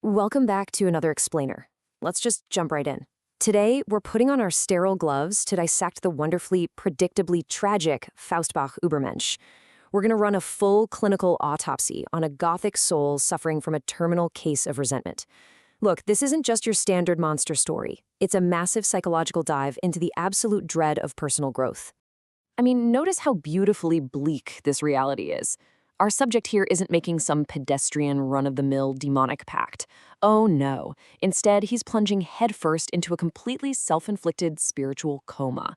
Welcome back to another explainer. Let's just jump right in. Today, we're putting on our sterile gloves to dissect the wonderfully, predictably tragic Faustbach Übermensch. We're going to run a full clinical autopsy on a Gothic soul suffering from a terminal case of resentment. Look, this isn't just your standard monster story. It's a massive psychological dive into the absolute dread of personal growth. I mean, notice how beautifully bleak this reality is. Our subject here isn't making some pedestrian run-of-the-mill demonic pact. Oh no. Instead, he's plunging headfirst into a completely self-inflicted spiritual coma.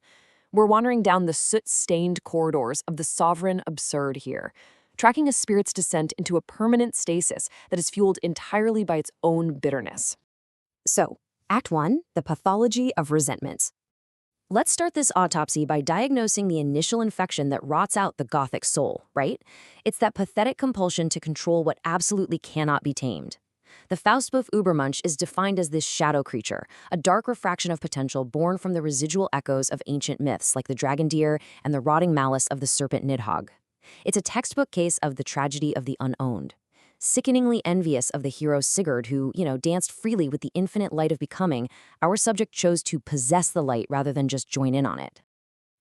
We're wandering down the soot-stained corridors of the sovereign absurd here, tracking a spirit's descent into a permanent stasis that is fueled entirely by its own bitterness. So, Act 1, the pathology of resentment. Let's start this autopsy by diagnosing the initial infection that rots out the Gothic soul, right? It's that pathetic compulsion to control what absolutely cannot be tamed. The Faustbach Übermensch is defined as this shadow creature, a dark refraction of potential born from the residual echoes of ancient myths like the dragon deer and the rotting malice of the serpent Nidhogg. It's a textbook case of the tragedy of the unowned. Sickeningly envious of the hero Sigurd who, danced freely with the infinite light of becoming, our subject chose to possess the light rather than just join in on it.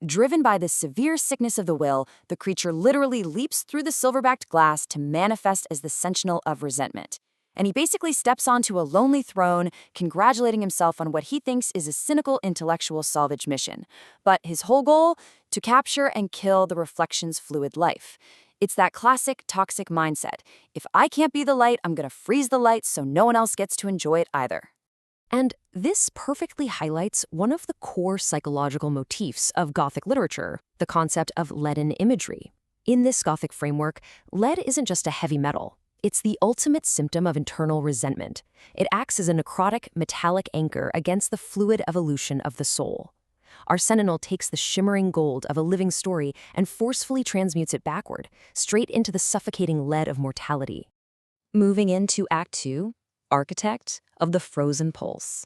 Driven by this severe sickness of the will, the creature literally leaps through the silver-backed glass to manifest as the sentinel of resentment. And he basically steps onto a lonely throne, congratulating himself on what he thinks is a cynical intellectual salvage mission. But his whole goal? To capture and kill the reflection's fluid life. It's that classic toxic mindset. If I can't be the light, I'm gonna freeze the light so no one else gets to enjoy it either. And this perfectly highlights one of the core psychological motifs of Gothic literature, the concept of leaden imagery. In this Gothic framework, lead isn't just a heavy metal. It's the ultimate symptom of internal resentment. It acts as a necrotic, metallic anchor against the fluid evolution of the soul. Our sentinel takes the shimmering gold of a living story and forcefully transmutes it backward, straight into the suffocating lead of mortality. Moving into Act 2, Architect of the Frozen Pulse.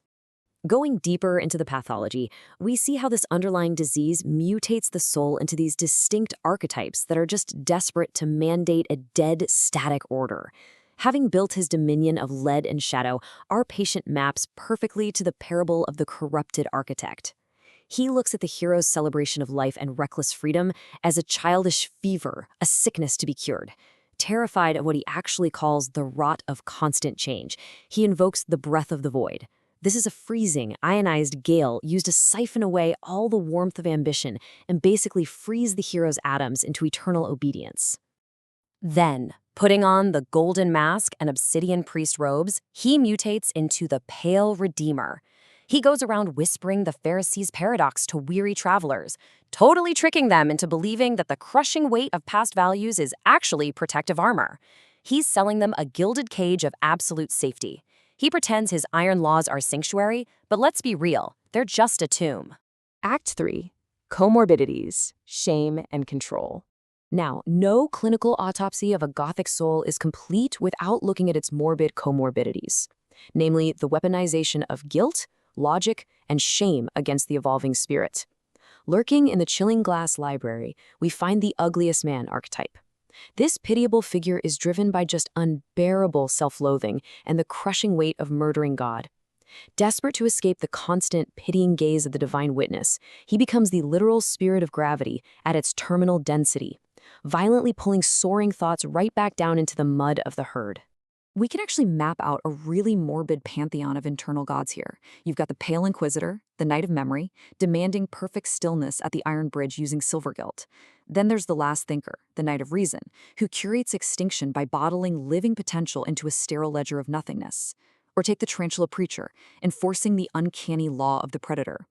Going deeper into the pathology, we see how this underlying disease mutates the soul into these distinct archetypes that are just desperate to mandate a dead, static order. Having built his dominion of lead and shadow, our patient maps perfectly to the parable of the corrupted architect. He looks at the hero's celebration of life and reckless freedom as a childish fever, a sickness to be cured. Terrified of what he actually calls the rot of constant change, he invokes the breath of the void. This is a freezing, ionized gale used to siphon away all the warmth of ambition and basically freeze the hero's atoms into eternal obedience. Then, putting on the golden mask and obsidian priest robes, he mutates into the Pale Redeemer. He goes around whispering the Pharisees' paradox to weary travelers, totally tricking them into believing that the crushing weight of past values is actually protective armor. He's selling them a gilded cage of absolute safety. He pretends his iron laws are sanctuary, but let's be real, they're just a tomb. Act 3. Comorbidities, Shame, and Control. Now, no clinical autopsy of a Gothic soul is complete without looking at its morbid comorbidities, namely the weaponization of guilt, logic, and shame against the evolving spirit. Lurking in the chilling glass library, we find the ugliest man archetype. This pitiable figure is driven by just unbearable self-loathing and the crushing weight of murdering God. Desperate to escape the constant, pitying gaze of the divine witness, he becomes the literal spirit of gravity at its terminal density, violently pulling soaring thoughts right back down into the mud of the herd. We can actually map out a really morbid pantheon of internal gods here. You've got the Pale Inquisitor, the Knight of Memory, demanding perfect stillness at the Iron Bridge using silver gilt. Then there's the Last Thinker, the Knight of Reason, who curates extinction by bottling living potential into a sterile ledger of nothingness. Or take the Tarantula Preacher, enforcing the uncanny law of the Predator.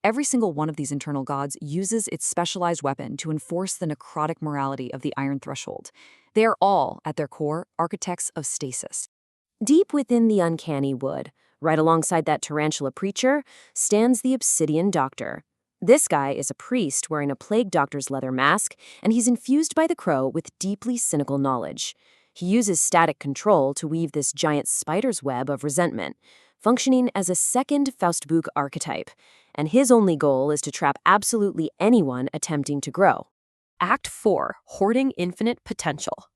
Every single one of these internal gods uses its specialized weapon to enforce the necrotic morality of the Iron Threshold. They are all, at their core, architects of stasis. Deep within the uncanny wood, right alongside that Tarantula Preacher, stands the Obsidian Doctor. This guy is a priest wearing a plague doctor's leather mask, and he's infused by the crow with deeply cynical knowledge. He uses static control to weave this giant spider's web of resentment, functioning as a second Faustbach archetype, and his only goal is to trap absolutely anyone attempting to grow. Act 4, Hoarding Infinite Potential.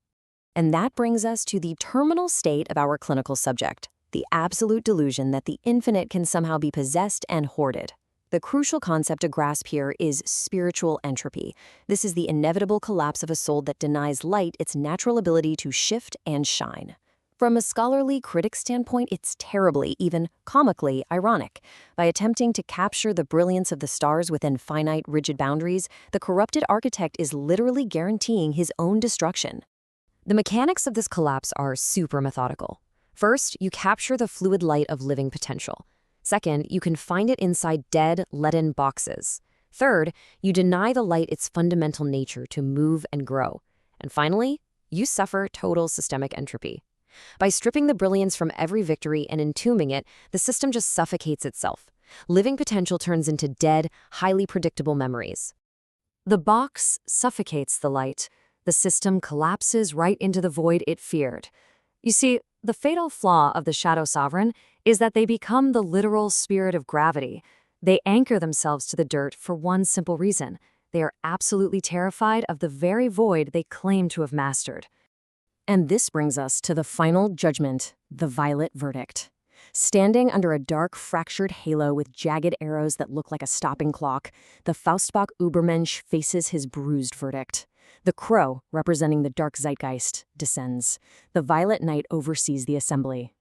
And that brings us to the terminal state of our clinical subject, the absolute delusion that the infinite can somehow be possessed and hoarded. The crucial concept to grasp here is spiritual entropy. This is the inevitable collapse of a soul that denies light its natural ability to shift and shine. From a scholarly critic standpoint, it's terribly, even comically, ironic. By attempting to capture the brilliance of the stars within finite, rigid boundaries, the corrupted architect is literally guaranteeing his own destruction. The mechanics of this collapse are super methodical. First, you capture the fluid light of living potential. Second, you can find it inside dead, leaden boxes. Third, you deny the light its fundamental nature to move and grow. And finally, you suffer total systemic entropy. By stripping the brilliance from every victory and entombing it, the system just suffocates itself. Living potential turns into dead, highly predictable memories. The box suffocates the light. The system collapses right into the void it feared. You see, the fatal flaw of the Shadow Sovereign is that they become the literal spirit of gravity. They anchor themselves to the dirt for one simple reason. They are absolutely terrified of the very void they claim to have mastered. And this brings us to the final judgment, the violet verdict. Standing under a dark, fractured halo with jagged arrows that look like a stopping clock, the Faustbach Übermensch faces his bruised verdict. The crow, representing the dark zeitgeist, descends. The violet knight oversees the assembly.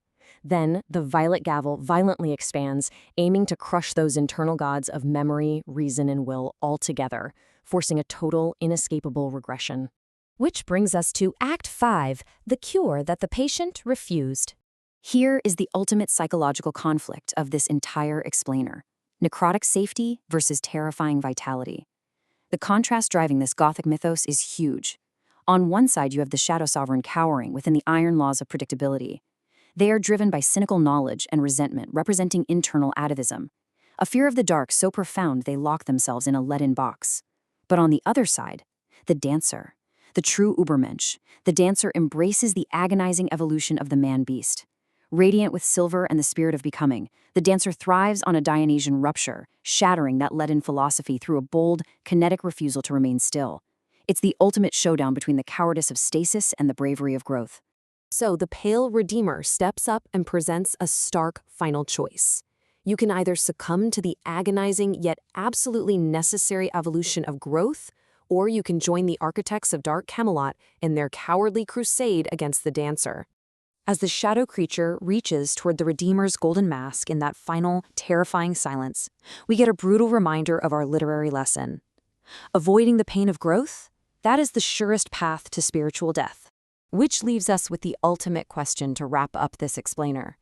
Then, the violet gavel violently expands, aiming to crush those internal gods of memory, reason, and will altogether, forcing a total, inescapable regression. Which brings us to Act 5, the cure that the patient refused. Here is the ultimate psychological conflict of this entire explainer: necrotic safety versus terrifying vitality. The contrast driving this Gothic mythos is huge. On one side, you have the Shadow Sovereign cowering within the iron laws of predictability. They are driven by cynical knowledge and resentment, representing internal atavism, a fear of the dark so profound they lock themselves in a leaden box. But on the other side, the dancer, the true Übermensch, the dancer embraces the agonizing evolution of the man-beast. Radiant with silver and the spirit of becoming, the dancer thrives on a Dionysian rupture, shattering that leaden philosophy through a bold, kinetic refusal to remain still. It's the ultimate showdown between the cowardice of stasis and the bravery of growth. So the pale redeemer steps up and presents a stark final choice. You can either succumb to the agonizing yet absolutely necessary evolution of growth, or you can join the architects of Dark Camelot in their cowardly crusade against the dancer. As the shadow creature reaches toward the Redeemer's golden mask in that final, terrifying silence, we get a brutal reminder of our literary lesson. Avoiding the pain of growth? That is the surest path to spiritual death. Which leaves us with the ultimate question to wrap up this explainer.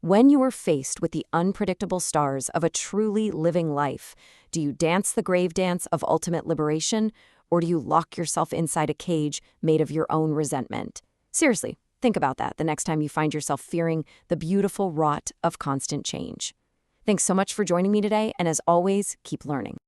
When you are faced with the unpredictable stars of a truly living life, do you dance the grave dance of ultimate liberation, or do you lock yourself inside a cage made of your own resentment? Seriously, think about that the next time you find yourself fearing the beautiful rot of constant change. Thanks so much for joining me today, and as always, keep learning.